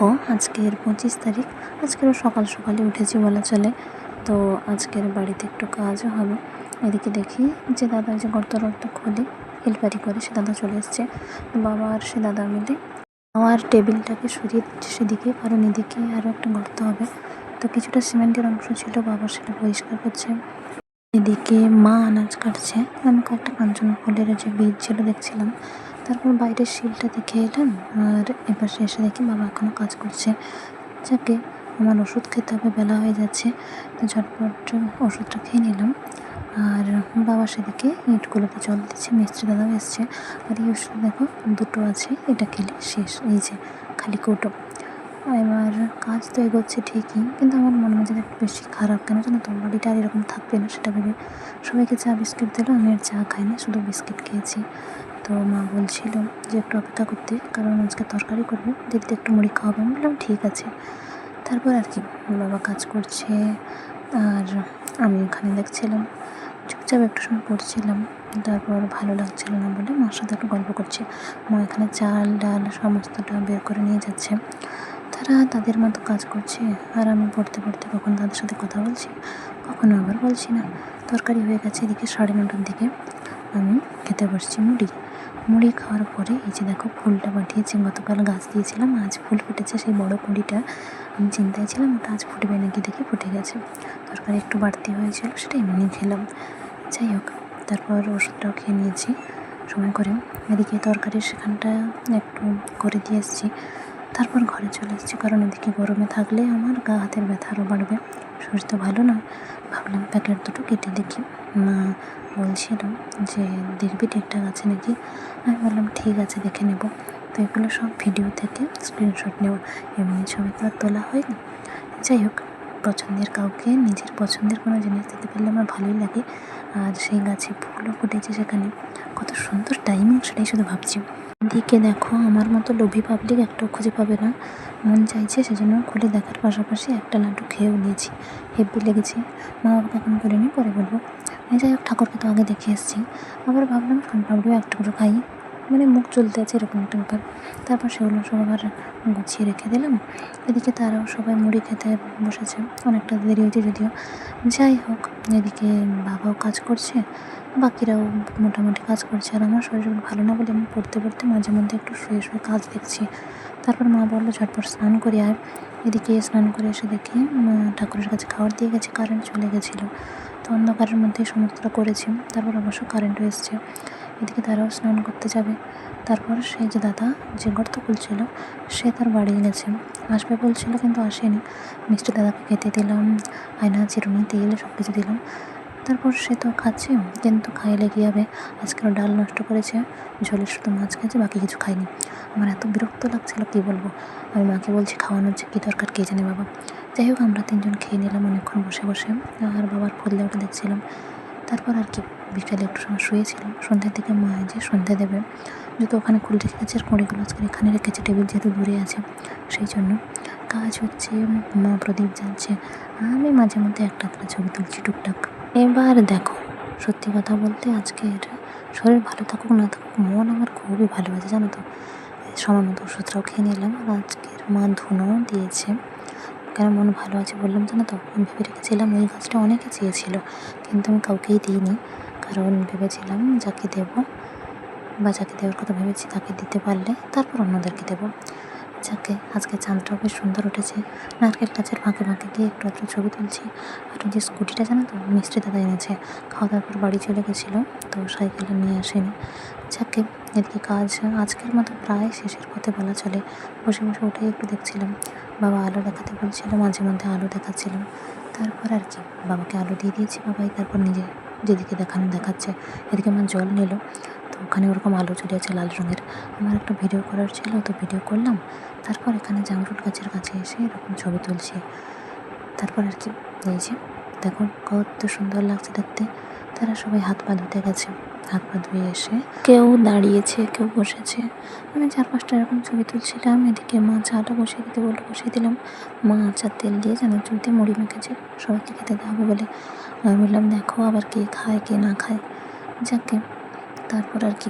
দেখো আজকের 25 তারিখ। আজকেরও সকাল সকালে উঠেছি বলা চলে। তো আজকের বাড়িতে একটু কাজও হবে। এদিকে দেখি যে দাদা যে গর্ত খোলে হেলপারি করে, সে দাদা চলে এসছে। বাবা আর সে দাদা মিলে আমার টেবিলটাকে সরিয়ে দিচ্ছে সেদিকে, কারণ এদিকে আরও একটা গর্ত হবে। তো কিছুটা সিমেন্টের অংশ ছিল, বাবা সেটা পরিষ্কার করছে। এদিকে মা আনাজ কাটছে। আমি কয়েকটা কাঞ্চন ফুলের যে বীজ ছিল দেখছিলাম। তারপর বাইরের শিলটা দেখে এলাম, আর এপাশে এসে দেখি বাবা এখনও কাজ করছে। যাকে আমার ওষুধ খেতে হবে, বেলা হয়ে যাচ্ছে। তো ঝটপট ওষুধটা খেয়ে নিলাম। আর বাবা সেদিকে ইটগুলোতে জল দিচ্ছে, মিস্ত্রি দাদাও এসছে। আর এই ওষুধ দেখো দুটো আছে, এটা খেলে শেষ। এই যে খালি কৌটো। এবার কাজ তো এগোচ্ছে ঠিকই, কিন্তু আমার মনে মাঝে একটু বেশি খারাপ। কেন জানো তো, বাড়িটা আর এরকম থাকবে না সেটা ভেবে সবাইকে চা বিস্কিট দিল। আমি আর চা খাইনি, শুধু বিস্কিট খেয়েছি। তো মা বলছিল যে একটু অপেক্ষা করতে, কারণ আজকে তরকারি করবে, দিদিতে একটু মুড়ি খাওয়াবে। আমি বললাম ঠিক আছে। তারপর আর কি বাবা কাজ করছে, আর আমি এখানে দেখছিলাম, চুপচাপ একটু সময় পড়ছিলাম। তারপর ভালো লাগছিল না বলে মার সাথে একটু গল্প করছি। মা এখানে চাল ডাল সমস্তটা বের করে নিয়ে যাচ্ছে। তারা তাদের মতো কাজ করছে, আর আমি পড়তে পড়তে কখন তাদের সাথে কথা বলছি, কখনো আবার বলছি না। তরকারি হয়ে গেছে এদিকে 9:30টার দিকে। আমি খেতে বসছি মুড়ি খাওয়ার পরে এই যে দেখো ফুলটা পাঠিয়েছি। গতকাল গাছ দিয়েছিলাম, আজ ফুল ফুটেছে। সেই বড় কুঁড়িটা আমি চিন্তায় ছিলাম ওটা আজ ফুটবে নাকি, দেখে ফুটে গেছে। তরকারি একটু বাড়তি হয়েছিল, সেটা এমনি খেলাম। যাই হোক, তারপর ওষুধটাও খেয়ে নিয়েছি সময় করে। এদিকে তরকারির সেখানটা একটু করে দিয়ে এসেছি। তারপর ঘরে চলে এসেছি, কারণ এদিকে গরমে থাকলে আমার গা হাতের ব্যথা আরও বাড়বে, শরীর তো ভালো না। ভাবলাম প্যাকেট দুটো কেটে দেখি। মা বলছিল যে দেখবি ঠিকঠাক আছে নাকি। আমি বললাম ঠিক আছে, দেখে নেব। তো এগুলো সব ভিডিও থেকে স্ক্রিনশট নেওয়া, এমনি ছবি তো আর তোলা হয়নি। যাই হোক, পছন্দের কাউকে নিজের পছন্দের কোনো জিনিস দিতে পারলে আমার ভালোই লাগে। আর সেই গাছে ফুলও ফুটেছে, সেখানে কত সুন্দর টাইমিং, সেটাই শুধু ভাবছি। দিকে দেখো আমার মতো লোভী পাবলিক একটাও খুঁজে পাবে না। মন চাইছে সেজন্য খুলে দেখার পাশাপাশি একটা লাড্ডু খেয়েও নিয়েছি। হেব্বি লেগেছে। মা বাবাকে এখন করিনি, পরে বলবো। যাই হোক, ঠাকুরকে তো আগে দেখে এসেছি। আবার ভাবলাম সোনপাপড়িও এক টুকরো খাই, মানে মুখ চলতে আছে এরকম একটা ব্যাপার। তারপর সেগুলো সব আবার গুছিয়ে রেখে দিলাম। এদিকে তারাও সবাই মুড়ি খেতে বসেছে, অনেকটা দেরি হয়েছে যদিও। যাই হোক, এদিকে বাবাও কাজ করছে, বাকিরাও মোটামুটি কাজ করছে। আর আমার শরীর ভালো না বলে আমি পড়তে পড়তে মাঝে মধ্যে একটু শুয়ে শুয়ে কাজ দেখছি। তারপর মা বললো ঝটপট স্নান করে আয়। এদিকে স্নান করে এসে দেখি ঠাকুরের কাছে খাবার দিয়ে গেছে, কারেন্ট চলে গেছিলো। তো অন্ধকারের মধ্যেই সমস্তটা করেছি। তারপর অবশ্য কারেন্টও এসছে। এদিকে তারাও স্নান করতে যাবে। তারপর সেই যে দাদা যে গর্ত খুলছিল, সে তার বাড়ি গেছে, আসবে বলছিল কিন্তু আসেনি। মিষ্টি দাদাকে খেতে দিলাম, আয়না চিরুনি তেল সব কিছু দিলাম। তারপর সে তো খাচ্ছে, কিন্তু খাইলে কী হবে, আজকের ডাল নষ্ট করেছে, ঝোলের শুধু মাছ খেয়েছে, বাকি কিছু খায়নি। আমার এত বিরক্ত লাগছিল কী বলবো। আমি মাকে বলছি খাওয়ানোর যে কী দরকার কে জানে বাবা। যাই হোক, আমরা তিনজন খেয়ে নিলাম অনেকক্ষণ বসে বসে, আর বাবার ফুল দেওয়াটা দেখছিলাম। তারপর আর কি বিকালে একটু সময় শুয়েছিলাম। সন্ধ্যার দিকে মা যে সন্ধ্যা দেবে, যেহেতু ওখানে খুলে রেখে গেছে, আর কুঁড়িগুলো আজকে এখানে রেখেছে, টেবিল যেহেতু দূরে আছে সেই জন্য। কাজ হচ্ছে, মা প্রদীপ জ্বালছে, আমি মাঝে মধ্যে একটা ছবি তুলছি টুকটাক। এবার দেখো, সত্যি কথা বলতে আজকের শরীর ভালো থাকুক না থাকুক, মন আমার খুবই ভালো আছে জানো তো। সময় মতো ওষুধটাও খেয়ে নিলাম। আর আজকের মা ধুনোও দিয়েছে, কেন মন ভালো আছে বললাম জানো তো। আমি ভেবে রেখেছিলাম ওই গাছটা অনেকে চেয়েছিল, কিন্তু আমি কাউকেই দিইনি, কারণ ভেবেছিলাম যাকে দেবো বা যাকে দেওয়ার কথা ভেবেছি তাকে দিতে পারলে তারপর অন্যদেরকে দেবো। যাকে আজকে চাঁদটাও বেশ সুন্দর উঠেছে। নারকেল গাছের ফাঁকে ফাঁকে গিয়ে একটু একটু ছবি তুলছি। আর ওই যে স্কুটিটা জানো তো, মিষ্টি দাদা এনেছে, খাওয়া দাওয়ার পর বাড়ি চলে গেছিলো, তো সাইকেলটা নিয়ে আসেনি। যাকে এদিকে কাজ আজকের মতো প্রায় শেষের পথে বলা চলে। বসে বসে উঠে একটু দেখছিলাম, বাবা আলো দেখাতে বলছিল, মাঝে মধ্যে আলো দেখাচ্ছিলাম। তারপর আর কি বাবাকে আলো দিয়ে দিয়েছি, বাবাই তারপর নিজে যেদিকে দেখাচ্ছে। এদিকে আমার জল নিল, তো ওখানে ওরকম আলো চলে আছে লাল রঙের। আমার একটা ভিডিও করার ছিল, তো ভিডিও করলাম। তারপর এখানে জামরুল গাছের কাছে এসে এরকম ছবি তুলছি। তারপর আর কি এই যে দেখো কত সুন্দর লাগছে দেখতে। তারা সবাই হাত পা ধুতে গেছে, হাত পা ধুয়ে এসে কেউ দাঁড়িয়েছে, কেউ বসেছে। আমি 4-5টা এরকম ছবি তুলছিলাম। এদিকে মা চাটা বসিয়ে দিতে বললো, বসিয়ে দিলাম। মা আচার তেল দিয়ে চানাচুর দিয়ে মুড়ি মেখেছে, সবাইকে খেতে দেওয়া বলে। আমি বললাম দেখো আবার কে খায় কে না খায়। যাকে তারপর আর কি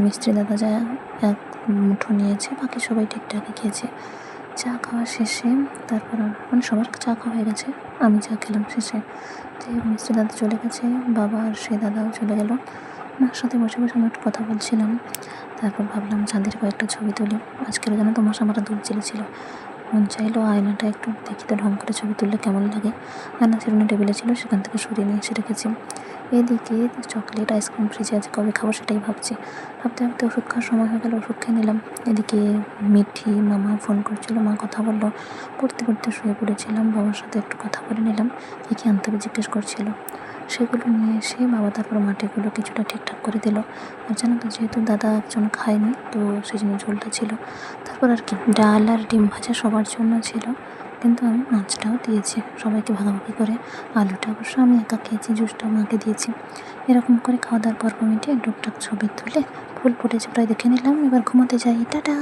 মিস্ত্রি দাদা যা এক মুঠো নিয়েছে, বাকি সবাই ঠিকঠাকই খেয়েছে। চা খাওয়া শেষে তারপর মানে সবার চা খাওয়া হয়ে গেছে, আমি চা খেলাম শেষে। যে মিষ্টি দাদা চলে গেছে, বাবা আর সে দাদাও চলে গেল। মার সাথে বসে বসে আমি একটু কথা বলছিলাম। তারপর ভাবলাম চাঁদের কয়েকটা ছবি তুলি। আজকেরও যেন তোমার সামনে দুধ জ্বেলেছিল, মন চাইলো আয়নাটা একটু দেখি তো ঢং করে ছবি তুললে কেমন লাগে। আয়না চিরুনি টেবিলে ছিল, সেখান থেকে সরিয়ে নিয়ে এসে রেখেছি। এদিকে চকলেট আইসক্রিম ফ্রিজে আছে, কবে খাবো সেটাই ভাবছি। ভাবতে ভাবতে ওষুধ খাওয়ার সময় হয়ে গেল, ওষুধ খেয়ে নিলাম। এদিকে মিঠি মামা ফোন করছিল, মা কথা বললো। পড়তে পড়তে শুয়ে পড়েছিলাম, বাবার সাথে একটু কথা বলে নিলাম, কী কী আনতে হবে জিজ্ঞেস করছিল। সেগুলো নিয়ে এসে বাবা তারপর মাটিগুলো কিছুটা ঠিকঠাক করে দিল। আর জানো তো, যেহেতু দাদা একজন খায়নি, তো সেই জন্য ঝোলটা ছিল। তারপর আর কি ডাল আর ডিম ভাজা সবার জন্য ছিল, কিন্তু আমি মাছটাও দিয়েছি সবাইকে ভাগাভাগি করে। আলুটা অবশ্য আমি একা খেয়েছি, জুসটা মাকে দিয়েছি। এরকম করে খাওয়া দাওয়ার পর মিটিয়ে টুকটাক ছবি তুলে ফুল ফুটেছে প্রায় দেখে নিলাম। এবার ঘুমাতে যাই, টাটা।